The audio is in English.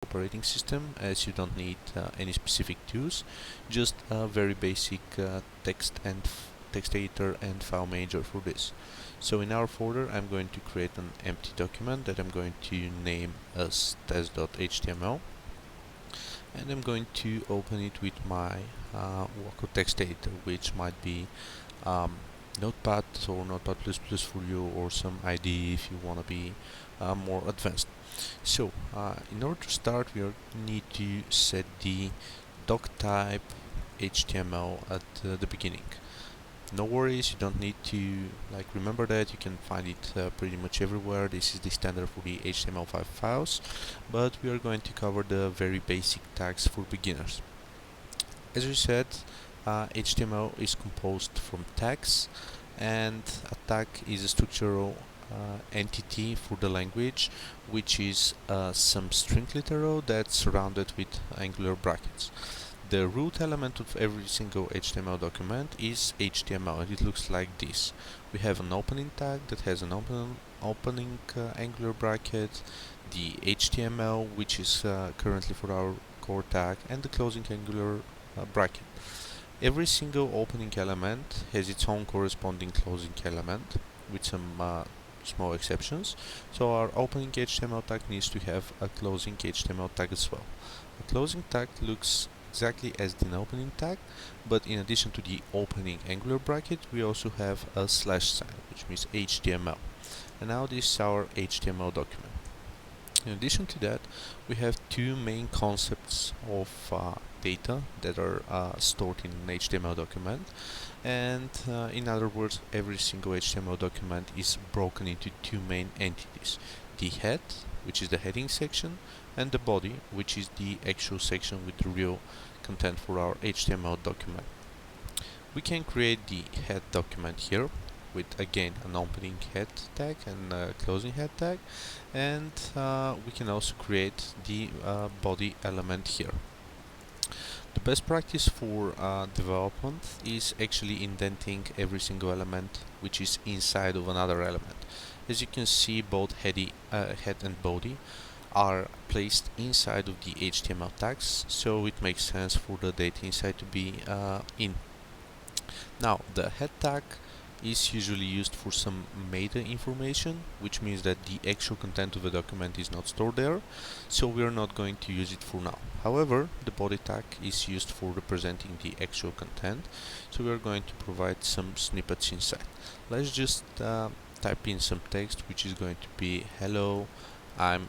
operating system, as you don't need any specific tools, just a very basic text editor and file manager for this. So in our folder, I'm going to create an empty document that I'm going to name as test.html, and I'm going to open it with my Wacom text editor, which might be Notepad or Notepad++ for you, or some IDE if you want to be more advanced. So in order to start, we need to set the doc type HTML at the beginning. No worries, you don't need to remember that. You can find it pretty much everywhere. This is the standard for the HTML5 files, but we are going to cover the very basic tags for beginners. As we said, HTML is composed from tags, and a tag is a structural entity for the language, which is some string literal that's surrounded with angular brackets. The root element of every single HTML document is HTML, and it looks like this. We have an opening tag that has an opening angular bracket, the HTML, which is currently for our core tag, and the closing angular bracket. Every single opening element has its own corresponding closing element, with some small exceptions. So our opening HTML tag needs to have a closing HTML tag as well. A closing tag looks exactly as the opening tag, but in addition to the opening angular bracket, we also have a slash sign, which means HTML. And now this is our HTML document. In addition to that, we have two main concepts of data that are stored in an HTML document, and in other words, every single HTML document is broken into two main entities: the head, which is the heading section, and the body, which is the actual section with the real content for our HTML document. We can create the head document here with, again, an opening head tag and a closing head tag, and we can also create the body element here. The best practice for development is actually indenting every single element which is inside of another element. As you can see, both head and body are placed inside of the HTML tags, so it makes sense for the data inside to be in. Now, the head tag is usually used for some meta information, which means that the actual content of the document is not stored there, so we are not going to use it for now. However, the body tag is used for representing the actual content, so we are going to provide some snippets inside. Let's just type in some text, which is going to be: hello, I'm